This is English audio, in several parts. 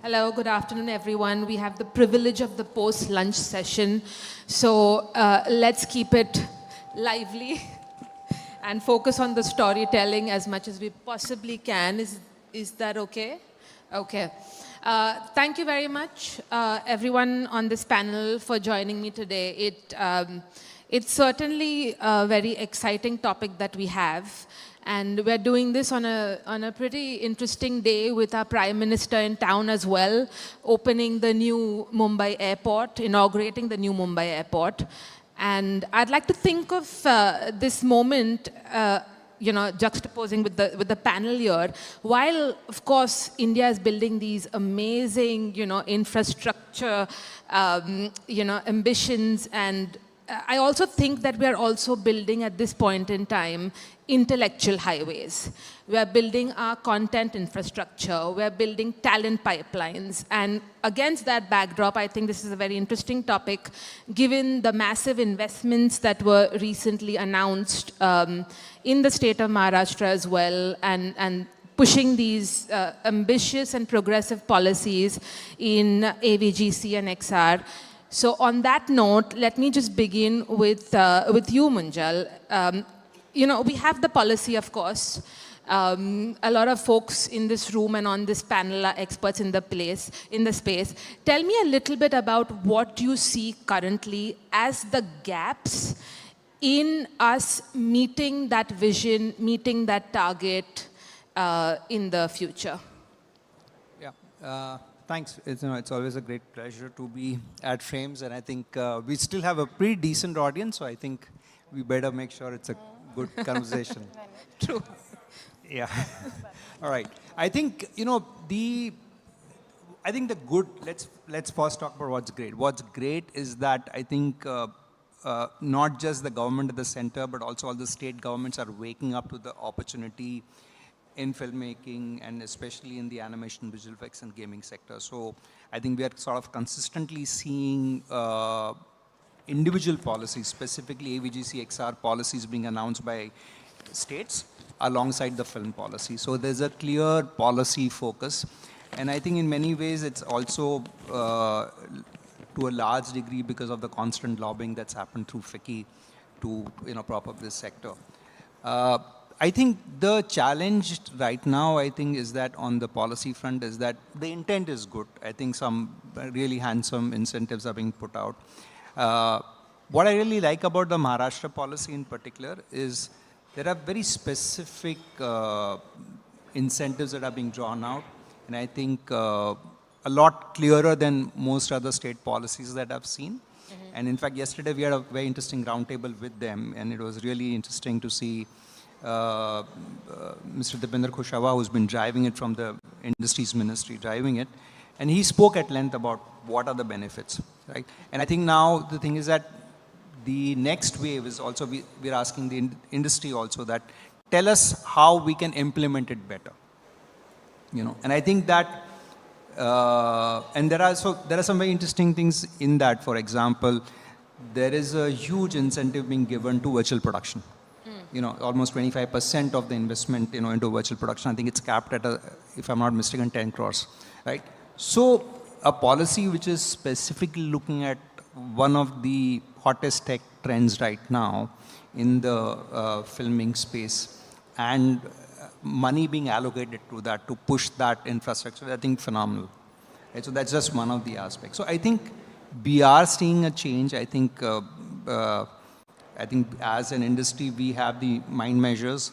Hello, good afternoon, everyone. We have the privilege of the post-lunch session. So let's keep it lively and focus on the storytelling as much as we possibly can. Is that okay? Okay. Thank you very much, everyone on this panel, for joining me today. It's certainly a very exciting topic that we have. And we're doing this on a pretty interesting day with our Prime Minister in town as well, opening the new Mumbai airport, inaugurating the new Mumbai airport. And I'd like to think of this moment, juxtaposing with the panel here. While, of course, India is building these amazing, infrastructure, ambitions, and I also think that we are also building at this point in time intellectual highways. We are building our content infrastructure. We are building talent pipelines. And against that backdrop, I think this is a very interesting topic, given the massive investments that were recently announced in the state of Maharashtra as well, and pushing these ambitious and progressive policies in AVGC and XR. So on that note, let me just begin with you, Munjal. We have the policy, of course. A lot of folks in this room and on this panel are experts in the space. Tell me a little bit about what you see currently as the gaps in us meeting that vision, meeting that target in the future. Yeah. Thanks. It's always a great pleasure to be at Frames, and I think we still have a pretty decent audience, so I think we better make sure it's a good conversation. True. Yeah. All right. I think let's first talk about what's great. What's great is that I think not just the government at the center, but also all the state governments are waking up to the opportunity in filmmaking, and especially in the animation, visual effects, and gaming sector. So I think we are sort of consistently seeing individual policies, specifically AVGC-XR policies being announced by states alongside the film policy. So there's a clear policy focus. And I think in many ways it's also to a large degree because of the constant lobbying that's happened through FICCI to prop up this sector. I think the challenge right now, is that on the policy front is that the intent is good. I think some really handsome incentives are being put out. What I really like about the Maharashtra policy in particular is there are very specific incentives that are being drawn out. And I think a lot clearer than most other state policies that I've seen. Mm-hmm. And in fact, yesterday we had a very interesting roundtable with them, and it was really interesting to see Mr. Dipender Kushawa, who's been driving it from the Industries Ministry, driving it. And he spoke at length about what are the benefits, right? And I think now the thing is that the next wave is also, we're asking the industry also that tell us how we can implement it better, And I think that, and there are some very interesting things in that. For example, there is a huge incentive being given to virtual production. Almost 25% of the investment, into virtual production. I think it's capped at, if I'm not mistaken, 10 crores, right? So a policy which is specifically looking at one of the hottest tech trends right now in the filming space, and money being allocated to that to push that infrastructure, I think phenomenal. Right? So that's just one of the aspects. So I think we are seeing a change. I think as an industry, we have the mind measures,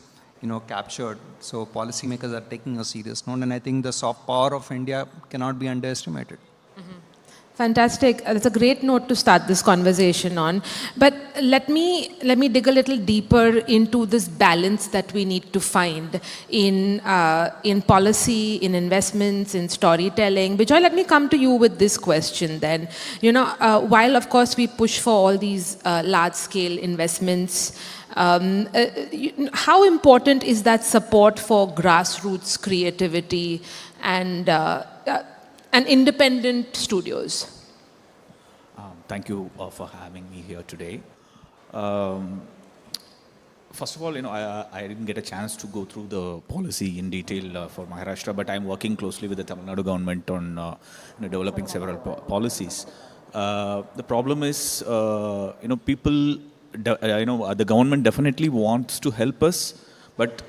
captured. So policymakers are taking a serious note, and I think the soft power of India cannot be underestimated. Mm-hmm. Fantastic. That's a great note to start this conversation on. But let me dig a little deeper into this balance that we need to find in policy, in investments, in storytelling. Vijay, let me come to you with this question then. While of course we push for all these large-scale investments, how important is that support for grassroots creativity and independent studios? Thank you for having me here today. First of all, I didn't get a chance to go through the policy in detail for Maharashtra, but I'm working closely with the Tamil Nadu government on developing several policies. The problem is, people, the government definitely wants to help us, but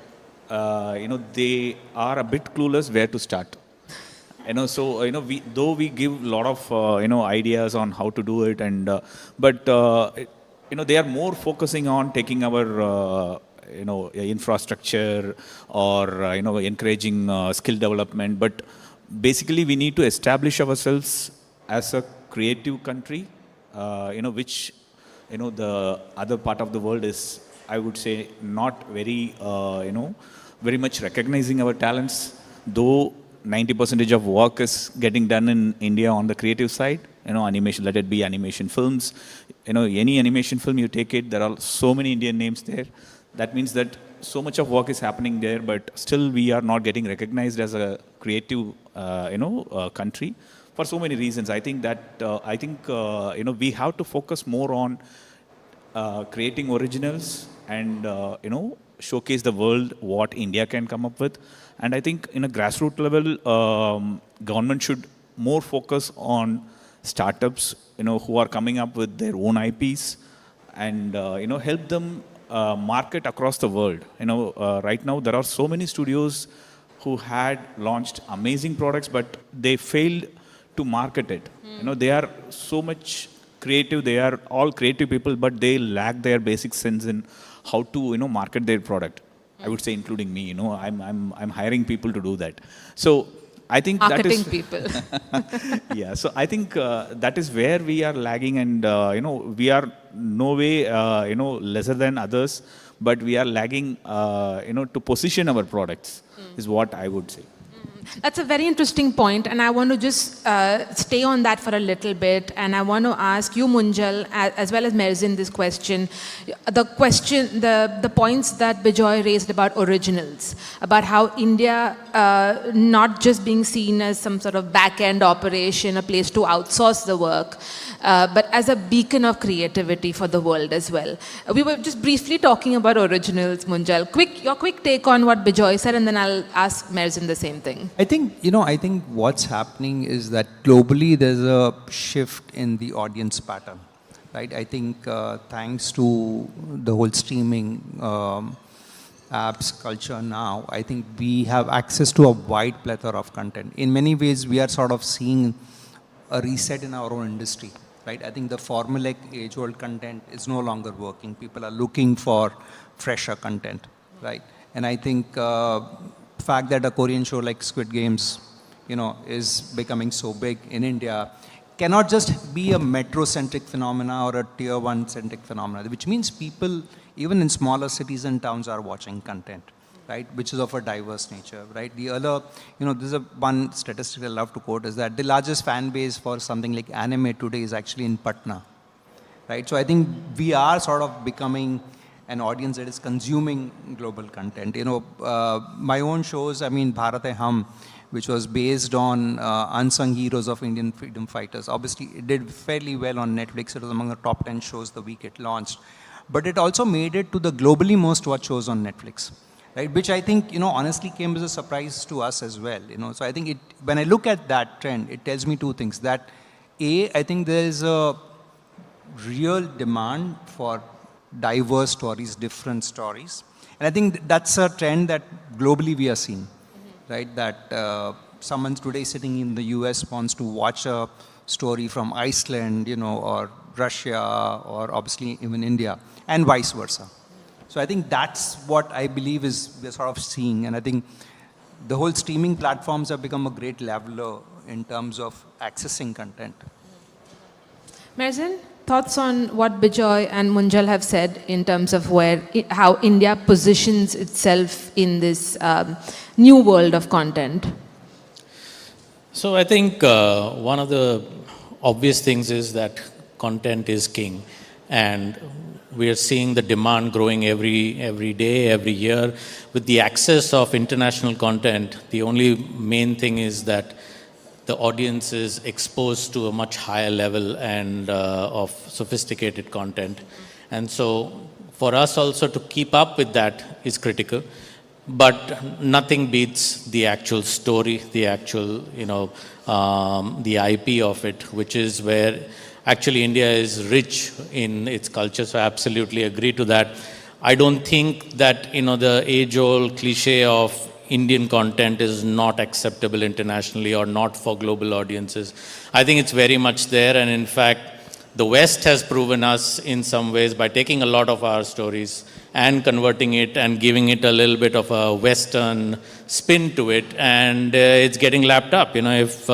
they are a bit clueless where to start. Though we give a lot of ideas on how to do it, and but they are more focusing on taking our infrastructure or encouraging skill development. But basically, we need to establish ourselves as a creative country, which the other part of the world is, I would say, not very very much recognizing our talents, though 90% of work is getting done in India on the creative side. Animation, let it be animation films. Any animation film you take it, there are so many Indian names there. That means that so much of work is happening there, but still we are not getting recognized as a creative, country for so many reasons. I think that we have to focus more on creating originals and showcase the world what India can come up with. And I think in a grassroots level, government should more focus on startups, who are coming up with their own IPs, and help them market across the world. Right now there are so many studios who had launched amazing products, but they failed to market it. They are so much creative. They are all creative people, but they lack their basic sense in how to market their product. I would say, including me. I'm hiring people to do that. So I think marketing that is people. yeah. So I think that is where we are lagging, and we are no way lesser than others, but we are lagging to position our products is what I would say. That's a very interesting point, and I want to just stay on that for a little bit. And I want to ask you, Munjal, as well as Merzin, this question. The points that Bijoy raised about originals, about how India not just being seen as some sort of back-end operation, a place to outsource the work, but as a beacon of creativity for the world as well. We were just briefly talking about originals, Munjal. Your quick take on what Bijoy said, and then I'll ask Merzin the same thing. I think what's happening is that globally there's a shift in the audience pattern, right? I think thanks to the whole streaming apps culture now, I think we have access to a wide plethora of content. In many ways, we are sort of seeing a reset in our own industry, right? I think the formulaic age-old content is no longer working. People are looking for fresher content, right? And I think fact that a Korean show like Squid Games, is becoming so big in India, cannot just be a metro-centric phenomena or a tier 1-centric phenomena, which means people, even in smaller cities and towns, are watching content, right, which is of a diverse nature, right? The other, this is one statistic I love to quote, is that the largest fan base for something like anime today is actually in Patna, right? So I think we are sort of becoming an audience that is consuming global content. My own shows, Bharat Hai Hum, which was based on unsung heroes of Indian freedom fighters. Obviously, it did fairly well on Netflix. It was among the top 10 shows the week it launched. But it also made it to the globally most watched shows on Netflix, right? Which I think, honestly came as a surprise to us as well. So I think when I look at that trend, it tells me two things. That I think there is a real demand for diverse stories, different stories. And I think that's a trend that globally we are seeing, right? That someone today sitting in the US wants to watch a story from Iceland, or Russia, or obviously even India, and vice versa. So I think that's what I believe is we're sort of seeing. And I think the whole streaming platforms have become a great leveler in terms of accessing content. Merzin, thoughts on what Bijoy and Munjal have said in terms of how India positions itself in this new world of content? So I think one of the obvious things is that content is king, and we are seeing the demand growing every day, every year. With the access of international content, the only main thing is that the audience is exposed to a much higher level and of sophisticated content. And so For us also to keep up with that is critical. But nothing beats the actual story, the actual, the IP of it, which is where actually India is rich in its culture. So I absolutely agree to that. I don't think that, the age-old cliche of Indian content is not acceptable internationally or not for global audiences. I think it's very much there. And in fact, the West has proven us in some ways by taking a lot of our stories and converting it and giving it a little bit of a Western spin to it, and it's getting lapped up. If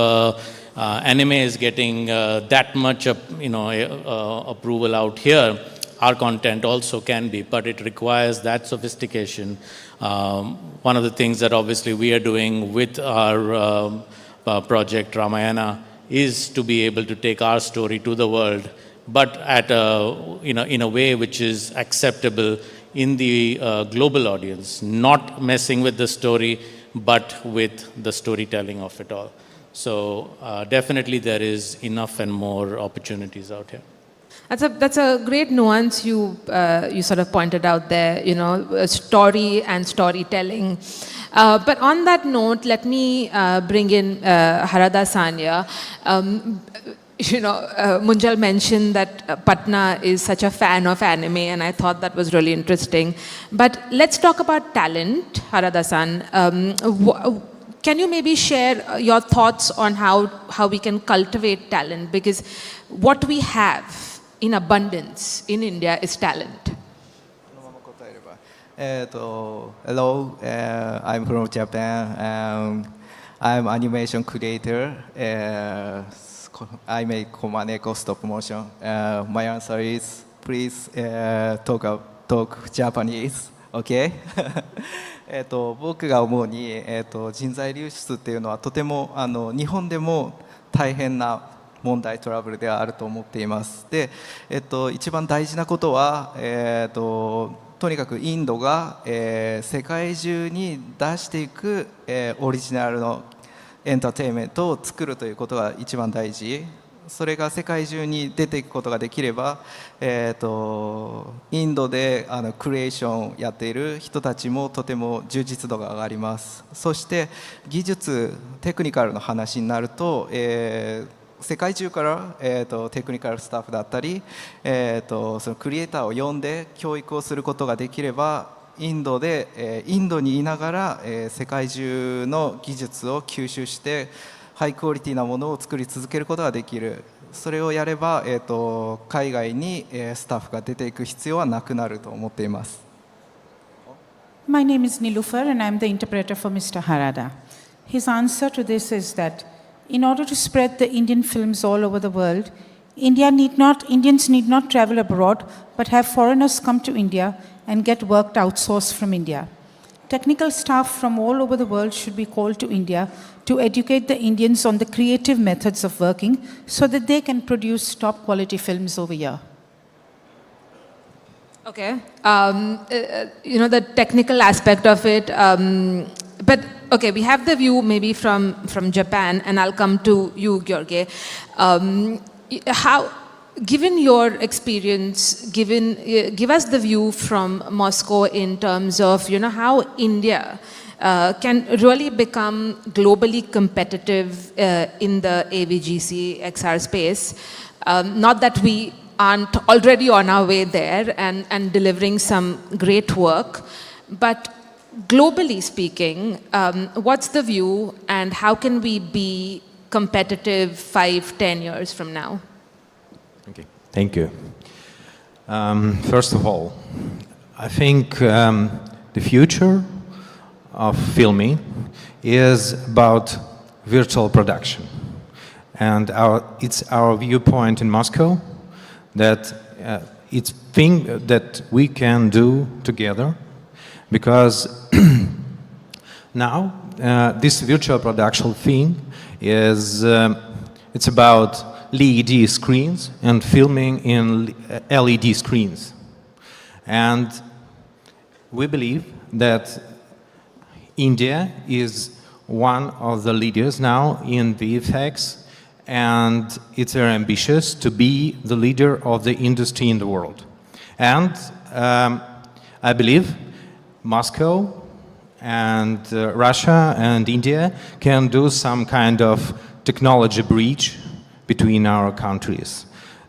anime is getting that much, approval out here, our content also can be, but it requires that sophistication. One of the things that obviously we are doing with our project Ramayana is to be able to take our story to the world, but at in a way which is acceptable in the global audience, not messing with the story, but with the storytelling of it all. So definitely there is enough and more opportunities out here. That's a great nuance you sort of pointed out there, story and storytelling. But on that note, let me bring in Harada Sanya. Munjal mentioned that Patna is such a fan of anime, and I thought that was really interesting. But let's talk about talent, Harada-san. Can you maybe share your thoughts on how we can cultivate talent? Because what we have in abundance in India is talent. Hello, I'm from Japan. I'm animation creator. I make Komaneko stop motion. My answer is, please talk Japanese, okay? 僕が思うに、人材流出っていうのはとても日本でも大変な問題トラブルではあると思っています。で、一番大事なことは、とにかくインドが、世界中に出していく、オリジナルのエンターテインメントを作るということが一番大事。それが世界中に出ていくことができれば、インドでクリエーションやっている人たちもとても充実度が上がります。そして技術テクニカルの話になると、世界中から、テクニカルスタッフだったり、そのクリエイターを呼んで教育をすることができれば、インドにいながら、世界中の技術を吸収してハイクオリティなものを作り続けることができる。それをやれば、海外に、スタッフが出ていく必要はなくなると思っています。My name is Nilufar and I'm the interpreter for Mr. Harada. His answer to this is that in order to spread the Indian films all over the world, Indians need not travel abroad, but have foreigners come to India and get work outsourced from India. Technical staff from all over the world should be called to India to educate the Indians on the creative methods of working so that they can produce top quality films over here. Okay. The technical aspect of it, but okay, we have the view maybe from Japan, and I'll come to you, George. Given your experience, give us the view from Moscow in terms of how India can really become globally competitive in the AVGC-XR space. Not that we aren't already on our way there and delivering some great work, but globally speaking, what's the view and how can we be competitive 5-10 years from now? Okay, thank you. First of all, I think the future of filming is about virtual production. And it's our viewpoint in Moscow that it's thing that we can do together, because now this virtual production thing is it's about LED screens and filming in LED screens. And we believe that India is one of the leaders now in VFX, and it's very ambitious to be the leader of the industry in the world. And I believe Moscow and Russia and India can do some kind of technology bridge between our countries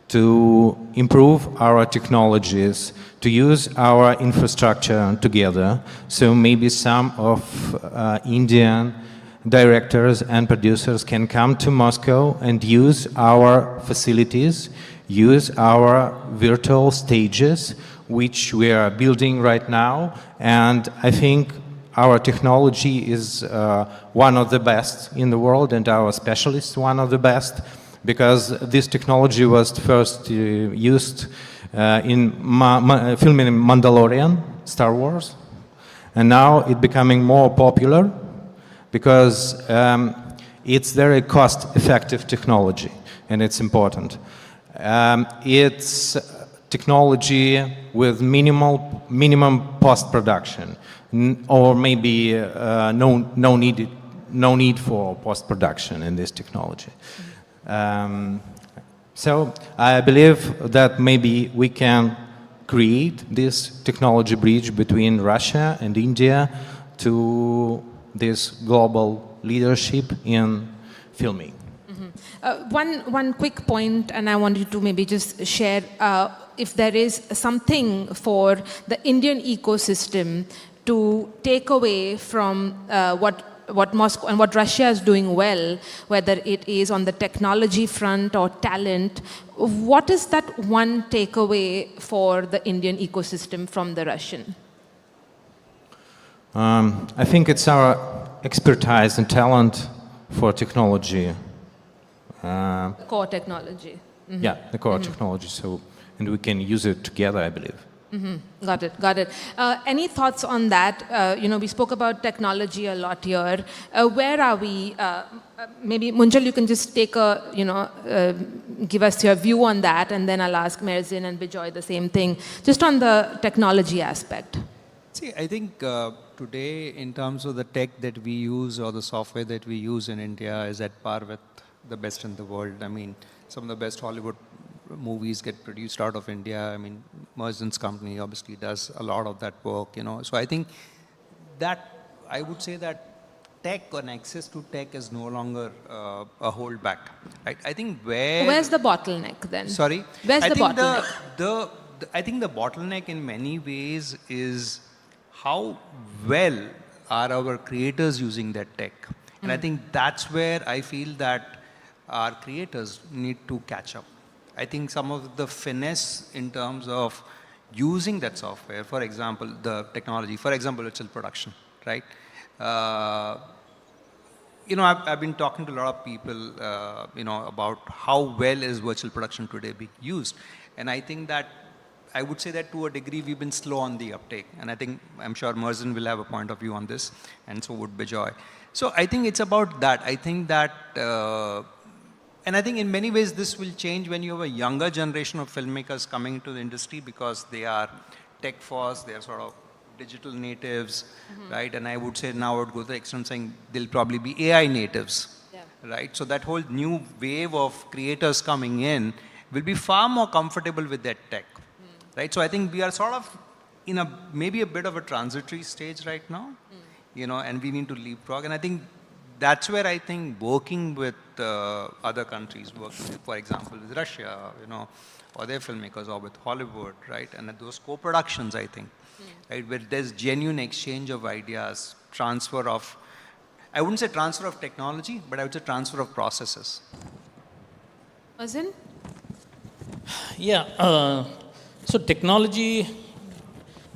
to improve our technologies, to use our infrastructure together. So maybe some of Indian directors and producers can come to Moscow and use our facilities, use our virtual stages, which we are building right now. And I think our technology is one of the best in the world, and our specialists one of the best, because this technology was first used in filming Mandalorian, Star Wars, and now it's becoming more popular because it's very cost-effective technology, and it's important. It's technology with minimum post-production, or maybe no need for post-production in this technology. So I believe that maybe we can create this technology bridge between Russia and India to this global leadership in filming. One quick point, and I wanted to maybe just share if there is something for the Indian ecosystem to take away from what Moscow and what Russia is doing well, whether it is on the technology front or talent. What is that one takeaway for the Indian ecosystem from the Russian? I think it's our expertise and talent for technology. Core technology. Mm-hmm. Yeah, the core technology. So, and we can use it together, I believe. Got it. Any thoughts on that? We spoke about technology a lot here. Where are we? Maybe Munjal, you can just take give us your view on that, and then I'll ask Merzin and Bijoy the same thing, just on the technology aspect. See, I think today, in terms of the tech that we use or the software that we use in India, is at par with the best in the world. I mean, some of the best Hollywood movies get produced out of India. I mean, Merzin's company obviously does a lot of that work, So I think that, I would say that tech and access to tech is no longer a holdback. Right? I think where's the bottleneck then? Sorry? Where's the bottleneck? I think the bottleneck in many ways is how well are our creators using that tech. And I think that's where I feel that our creators need to catch up. I think some of the finesse in terms of using that software, for example, the technology, for example, virtual production, right? I've been talking to a lot of people, about how well is virtual production today being used. And I think that, I would say that to a degree, we've been slow on the uptake. And I'm sure Merzin will have a point of view on this, and so would Bijoy. So I think it's about that. I think that, and I think in many ways this will change when you have a younger generation of filmmakers coming into the industry, because they are tech force, they are sort of digital natives, right? And I would say now I would go to the extent saying they'll probably be AI natives, right? So that whole new wave of creators coming in will be far more comfortable with that tech, right? So I think we are sort of in maybe a bit of a transitory stage right now, and we need to leapfrog. And I think that's where I think working with other countries, for example, with Russia, or their filmmakers, or with Hollywood, right? And those co-productions, I think, right, where there's genuine exchange of ideas, transfer of, I wouldn't say transfer of technology, but I would say transfer of processes. Merzin? Yeah, so technology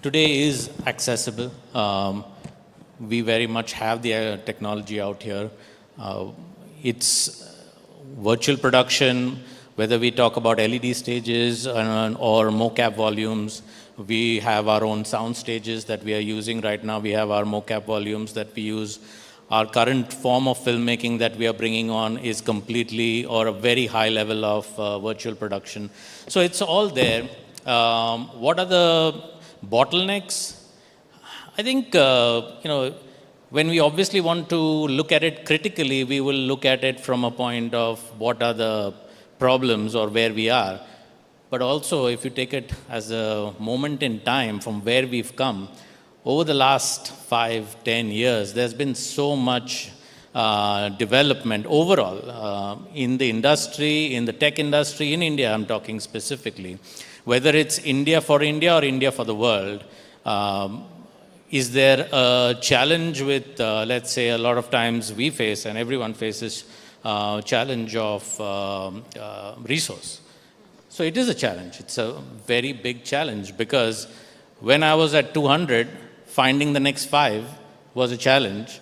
today is accessible. We very much have the technology out here. It's virtual production, whether we talk about LED stages or mocap volumes. We have our own sound stages that we are using right now. We have our mocap volumes that we use. Our current form of filmmaking that we are bringing on is completely or a very high level of virtual production. So it's all there. What are the bottlenecks? I think, when we obviously want to look at it critically, we will look at it from a point of what are the problems or where we are. but also if you take it as a moment in time from where we've come, over the last 5-10 years, there's been so much development overall in the industry, in the tech industry, in India I'm talking specifically. Whether it's India for India or India for the world, is there a challenge with, let's say, a lot of times we face and everyone faces challenge of resource. So it is a challenge. It's a very big challenge because when I was at 200, finding the next 5 was a challenge.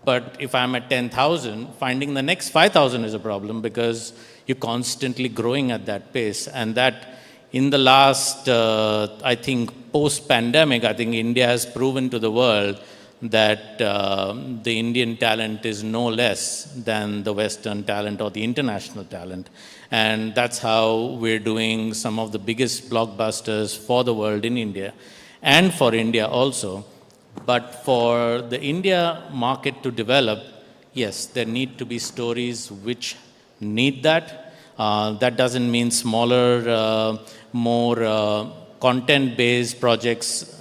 But if I'm at 10,000, finding the next 5,000 is a problem because you're constantly growing at that pace. And that in the last, I think, post-pandemic, I think India has proven to the world that the Indian talent is no less than the Western talent or the international talent. And that's how we're doing some of the biggest blockbusters for the world in India and for India also. But for the India market to develop, yes, there need to be stories which need that. That doesn't mean smaller, more content-based projects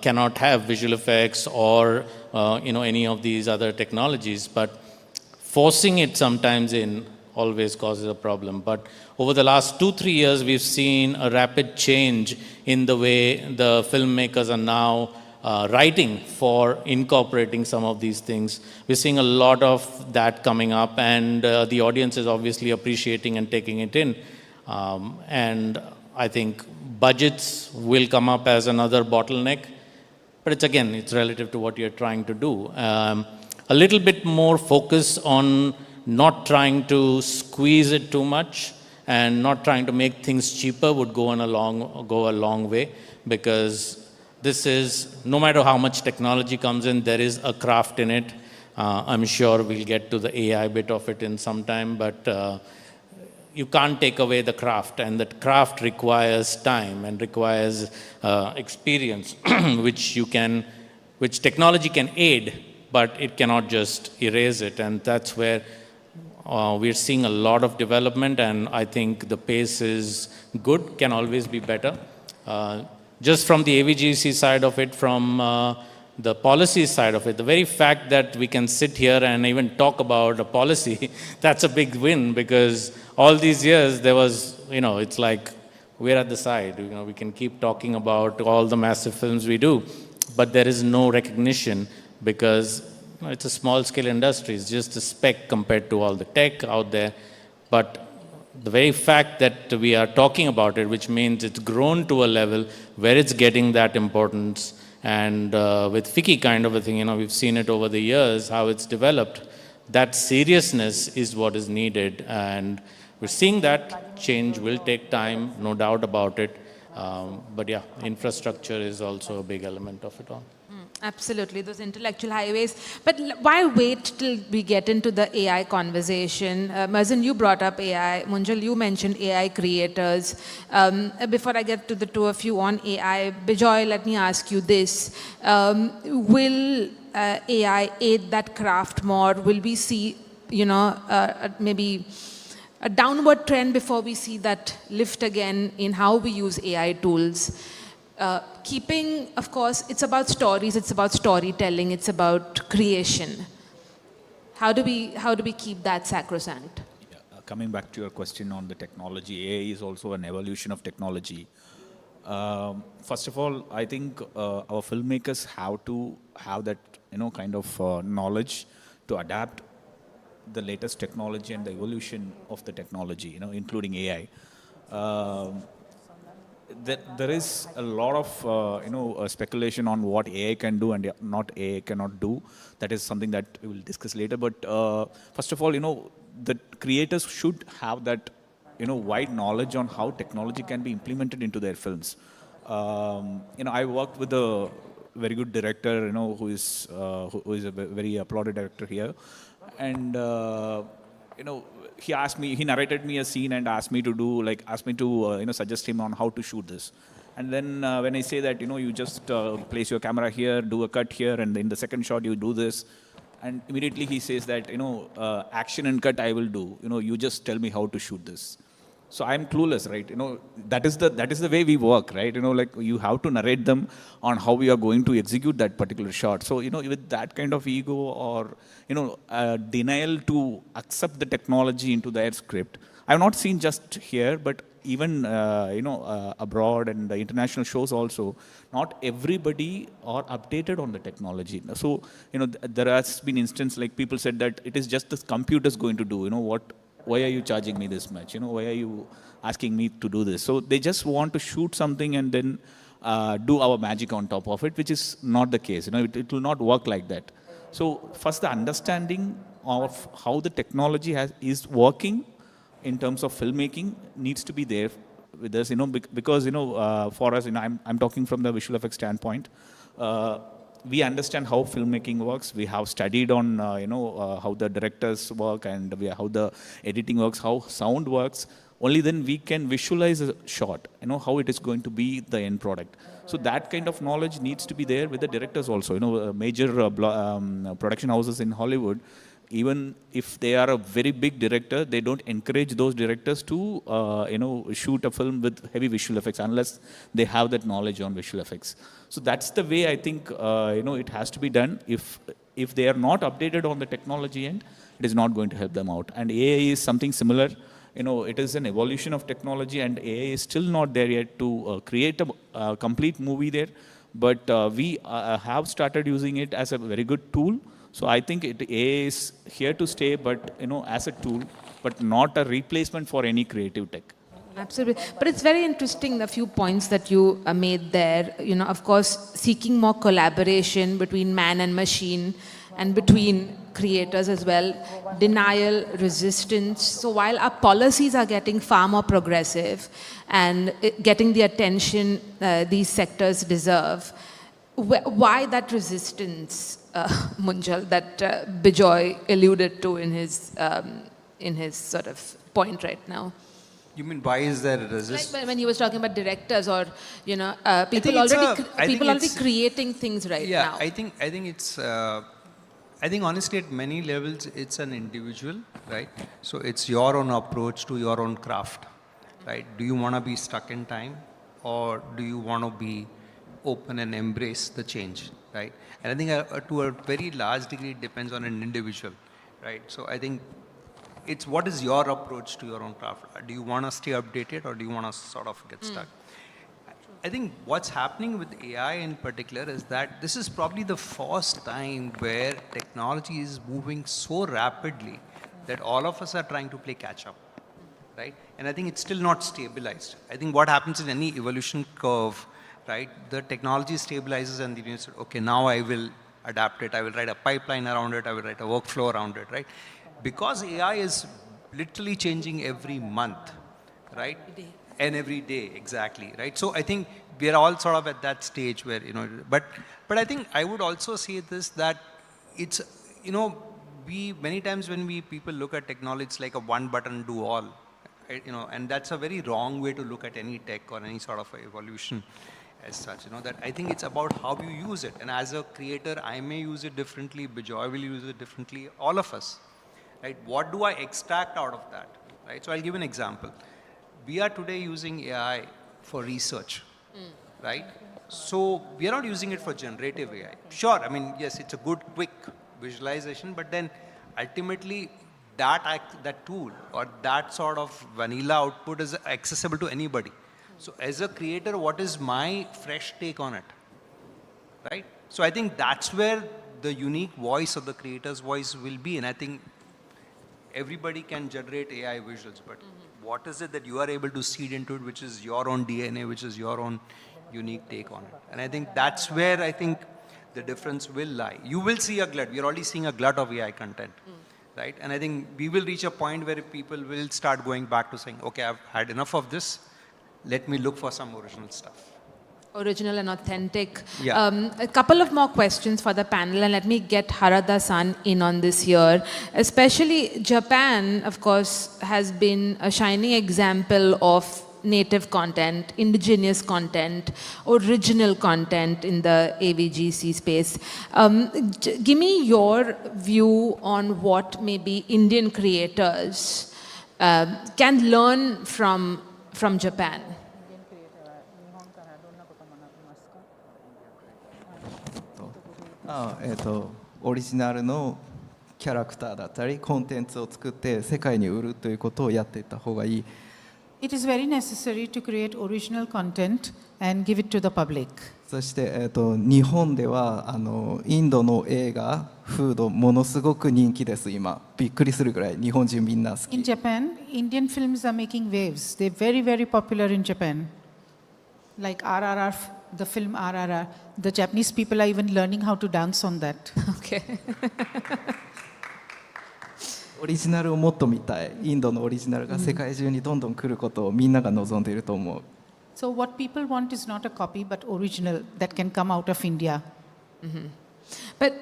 cannot have visual effects or any of these other technologies, but forcing it sometimes in always causes a problem. But over the last 2-3 years, we've seen a rapid change in the way the filmmakers are now writing for incorporating some of these things. We're seeing a lot of that coming up, and the audience is obviously appreciating and taking it in. And I think budgets will come up as another bottleneck, but it's relative to what you're trying to do. A little bit more focus on not trying to squeeze it too much and not trying to make things cheaper would go a long way, because this is, no matter how much technology comes in, there is a craft in it. I'm sure we'll get to the AI bit of it in some time, but you can't take away the craft, and that craft requires time and requires experience, which technology can aid, but it cannot just erase it. And that's where we're seeing a lot of development, and I think the pace is good, can always be better. Just from the AVGC side of it, from the policy side of it, the very fact that we can sit here and even talk about a policy, that's a big win, because all these years there was, it's like we're at the side. We can keep talking about all the massive films we do, but there is no recognition because it's a small-scale industry. It's just a speck compared to all the tech out there. But the very fact that we are talking about it, which means it's grown to a level where it's getting that importance. And with FICCI kind of a thing, we've seen it over the years, how it's developed. That seriousness is what is needed. And we're seeing that change will take time, no doubt about it. But yeah, infrastructure is also a big element of it all. Absolutely, those intellectual highways. But why wait till we get into the AI conversation? Mazen, you brought up AI. Munjal, you mentioned AI creators. Before I get to the two of you on AI, Bijoy, let me ask you this. Will AI aid that craft more? Will we see, maybe a downward trend before we see that lift again in how we use AI tools? Keeping, of course, it's about stories, it's about storytelling, it's about creation. How do we keep that sacrosanct? Yeah, coming back to your question on the technology, AI is also an evolution of technology. First of all, I think our filmmakers have to have that kind of knowledge to adapt the latest technology and the evolution of the technology, including AI. There is a lot of speculation on what AI can do and not AI cannot do. That is something that we will discuss later. But first of all, the creators should have that wide knowledge on how technology can be implemented into their films. I worked with a very good director, who is a very applauded director here, and he narrated me a scene and asked me to suggest him on how to shoot this. And then when I say that, you just place your camera here, do a cut here, and in the second shot you do this, and immediately he says that, action and cut I will do. You just tell me how to shoot this. So I'm clueless, right? That is the way we work, right? Like you have to narrate them on how we are going to execute that particular shot. So, with that kind of ego or, denial to accept the technology into their script, I've not seen just here, but even, abroad and the international shows also, not everybody are updated on the technology. So, there has been instance like people said that it is just the computer's going to do, why are you charging me this much? Why are you asking me to do this? So they just want to shoot something and then do our magic on top of it, which is not the case. It will not work like that. So first, the understanding of how the technology is working in terms of filmmaking needs to be there with us, because, for us, I'm talking from the visual effects standpoint. We understand how filmmaking works. We have studied on, how the directors work and how the editing works, how sound works. Only then we can visualize a shot, how it is going to be the end product. So that kind of knowledge needs to be there with the directors also. Major production houses in Hollywood, even if they are a very big director, they don't encourage those directors to, shoot a film with heavy visual effects unless they have that knowledge on visual effects. So that's the way I think, it has to be done. If they are not updated on the technology end, it is not going to help them out. And AI is something similar. It is an evolution of technology, and AI is still not there yet to create a complete movie there. But we have started using it as a very good tool. So I think AI is here to stay, but as a tool, but not a replacement for any creative tech. Absolutely. But it's very interesting, the few points that you made there. Of course, seeking more collaboration between man and machine and between creators as well. Denial, resistance. So while our policies are getting far more progressive and getting the attention these sectors deserve, why that resistance, Munjal, that Bijoy alluded to in his sort of point right now? You mean why is there a resistance? Like when he was talking about directors or people already creating things right now. I think it's. I think honestly, at many levels, it's an individual, right? So it's your own approach to your own craft, right? Do you want to be stuck in time, or do you want to be open and embrace the change, right? And I think to a very large degree, it depends on an individual, right? So I think it's what is your approach to your own craft? Do you want to stay updated, or do you want to sort of get stuck? I think what's happening with AI in particular is that this is probably the first time where technology is moving so rapidly that all of us are trying to play catch up, right? And I think it's still not stabilized. I think what happens in any evolution curve, right? The technology stabilizes and then you say, okay, now I will adapt it. I will write a pipeline around it. I will write a workflow around it, right? Because AI is literally changing every month, right? And every day, exactly, right? So I think we're all sort of at that stage where, but I think I would also say this, that it's, many times when people look at technology, it's like a one button do all, right? And that's a very wrong way to look at any tech or any sort of evolution as such, that I think it's about how you use it. And as a creator, I may use it differently, Bijoy will use it differently, all of us, right? What do I extract out of that, right? So I'll give an example. We are today using AI for research, right? So we are not using it for generative AI. Sure, I mean, yes, it's a good, quick visualization, but then ultimately that tool or that sort of vanilla output is accessible to anybody. So as a creator, what is my fresh take on it, right? So I think that's where the unique voice of the creator's voice will be. And I think everybody can generate AI visuals, but what is it that you are able to seed into it, which is your own DNA, which is your own unique take on it? And I think that's where I think the difference will lie. You will see a glut. We're already seeing a glut of AI content, right? And I think we will reach a point where people will start going back to saying, okay, I've had enough of this. Let me look for some original stuff. Original and authentic. Yeah. A couple of more questions for the panel, and let me get Harada-san in on this here. Especially Japan, of course, has been a shining example of native content, indigenous content, original content in the AVGC space. Give me your view on what maybe Indian creators can learn from Japan? オリジナルのキャラクターだったりコンテンツを作って世界に売るということをやっていった方がいい。 It is very necessary to create original content and give it to the public. そして、日本ではインドの映画フードものすごく人気です今。びっくりするぐらい日本人みんな好き。 In Japan, Indian films are making waves. They're very, very popular in Japan. Like RRR, the film RRR. The Japanese people are even learning how to dance on that. Okay. オリジナルをもっと見たい。インドのオリジナルが世界中にどんどん来ることをみんなが望んでいると思う。 So what people want is not a copy, but original that can come out of India. But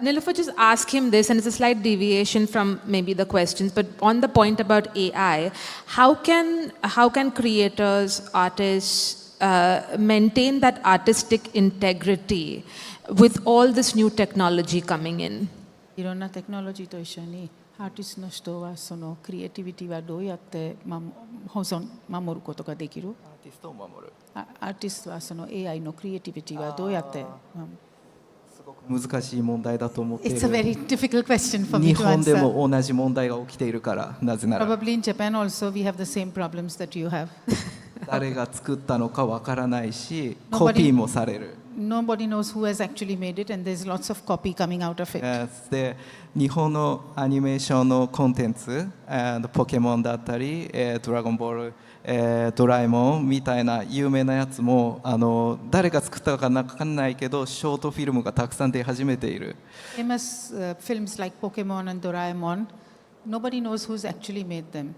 Nilofer, just ask him this, and it's a slight deviation from maybe the questions, but on the point about AI, how can creators, artists maintain that artistic integrity with all this new technology coming in? いろんなテクノロジーと一緒にアーティストの人はそのクリエイティビティはどうやって守ることができる？アーティストを守る。アーティストはその AI のクリエイティビティはどうやって？すごく難しい問題だと思っている。It's a very difficult question for me 日 to 本で answer. も同じ問題が起きているから、なぜなら Probably in Japan also we have the same problems that you have. 誰が作ったのかわからないし、 Nobody- コピーもされる。 Nobody knows who has actually made it, and there's lots of copy coming out of it. で日本のアニメーションのコンテンツ、ポケモンだったり、ドラゴンボール、ドラえもんみたいな有名なやつも誰が作ったかわかんないけどショートフィルムがたくさん出始めている。 Famous films like Pokemon and Doraemon, nobody knows who's actually made them.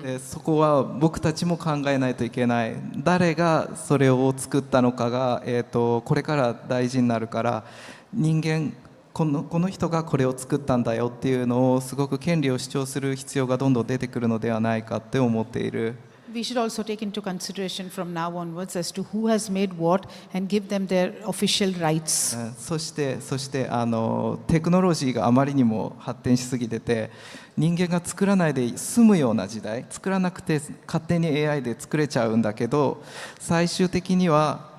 でそこは僕たちも考えないといけない。誰がそれを作ったのかが、これから大事になるから人間この人がこれを作ったんだよっていうのをすごく権利を主張する必要がどんどん出てくるのではないかって思っている。 We should also take into consideration from now onwards as to who has made what and give them their official rights. そしてテクノロジーがあまりにも発展しすぎてて人間が作らないで済むような時代、作らなくて勝手に AI で作れちゃうんだけど最終的には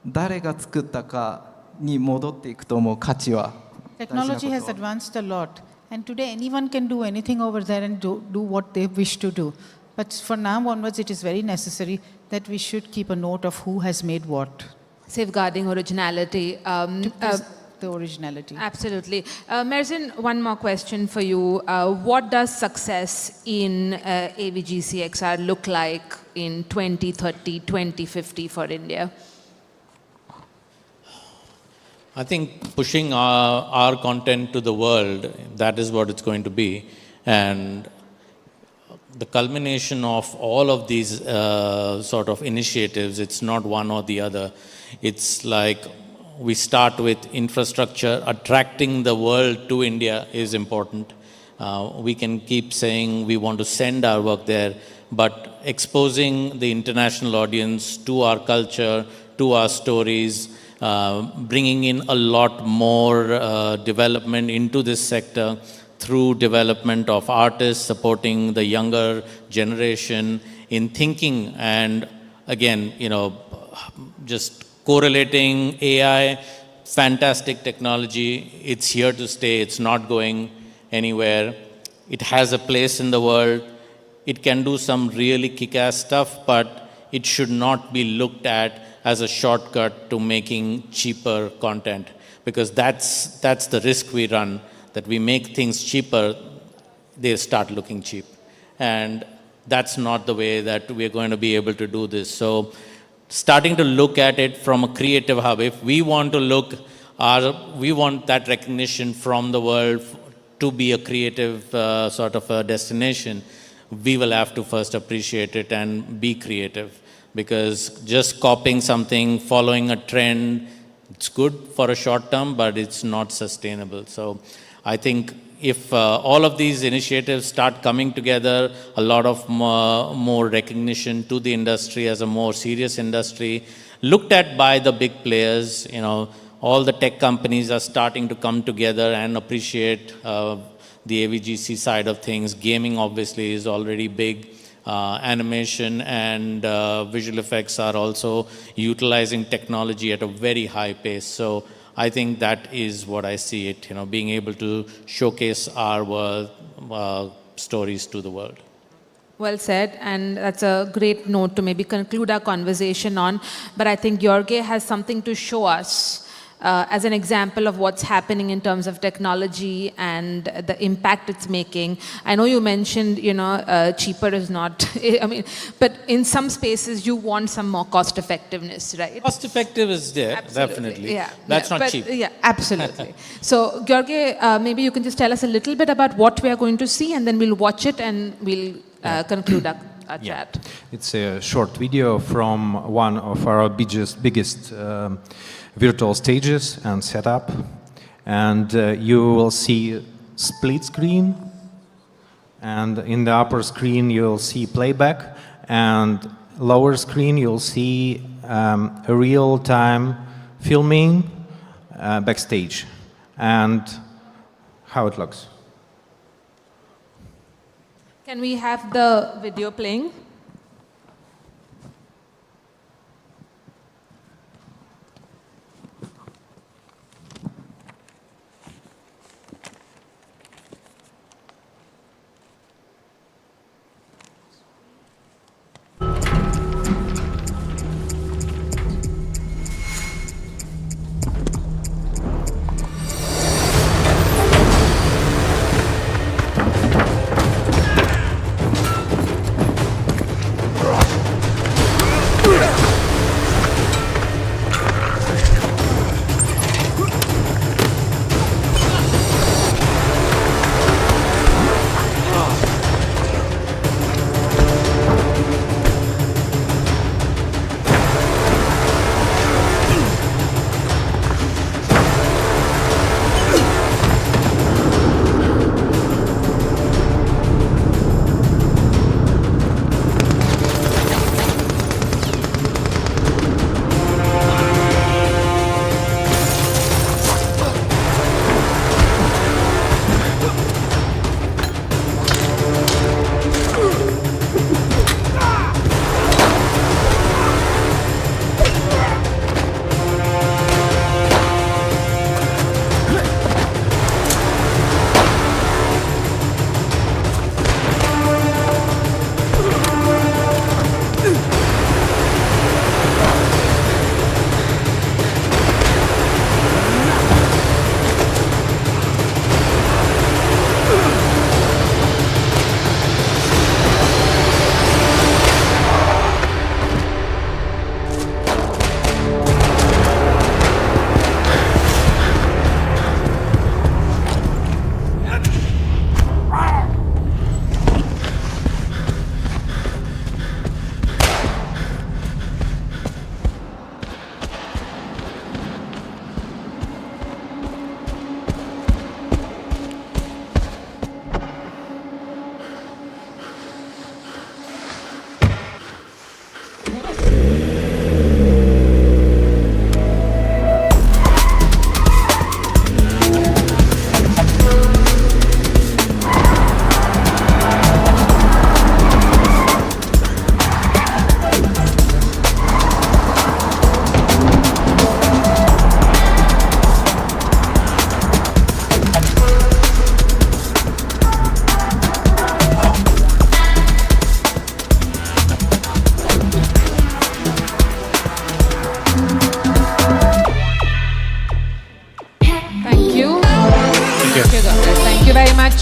誰が作ったかに戻っていくと思う。価値は Technology has advanced a lot, and today anyone can do anything over there and do what they wish to do. But for now onwards, it is very necessary that we should keep a note of who has made what. Safeguarding originality. The originality. Absolutely. Merzin, one more question for you. What does success in AVGC-XR look like in 2030, 2050 for India? I think pushing our content to the world, that is what it's going to be. And the culmination of all of these sort of initiatives, it's not one or the other. It's like we start with infrastructure. Attracting the world to India is important. We can keep saying we want to send our work there, but exposing the international audience to our culture, to our stories, bringing in a lot more development into this sector through development of artists, supporting the younger generation in thinking, and again, just correlating AI, fantastic technology. It's here to stay. It's not going anywhere. It has a place in the world. It can do some really kick-ass stuff, but it should not be looked at as a shortcut to making cheaper content, because that's the risk we run, that we make things cheaper, they start looking cheap. And that's not the way that we're going to be able to do this. So starting to look at it from a creative hub, if we want to we want that recognition from the world to be a creative sort of a destination, we will have to first appreciate it and be creative. Because just copying something, following a trend, it's good for a short term, but it's not sustainable. So I think if all of these initiatives start coming together, a lot of more recognition to the industry as a more serious industry, looked at by the big players, all the tech companies are starting to come together and appreciate the AVGC side of things. Gaming obviously is already big. Animation and visual effects are also utilizing technology at a very high pace. So I think that is what I see it, being able to showcase our world, stories to the world. Well said, and that's a great note to maybe conclude our conversation on. But I think Jorge has something to show us as an example of what's happening in terms of technology and the impact it's making. I know you mentioned, cheaper is not, but in some spaces you want some more cost effectiveness, right? Cost effective is there, Absolutely. definitely. Yeah, That's not but, cheap. Yeah, absolutely. So, Jorge, maybe you can just tell us a little bit about what we are going to see, and then we'll watch it and we'll conclude our chat. It's a short video from one of our biggest virtual stages and setup, and you will see split screen, and in the upper screen you'll see playback, and lower screen you'll see a real-time filming backstage and how it looks. Can we have the video playing?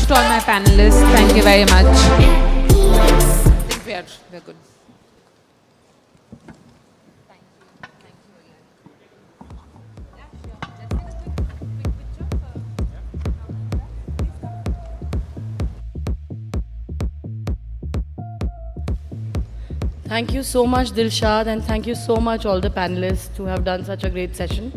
To all my panelists, thank you very much. I think we're good. Thank you so much, Delshad, and thank you so much all the panelists who have done such a great session.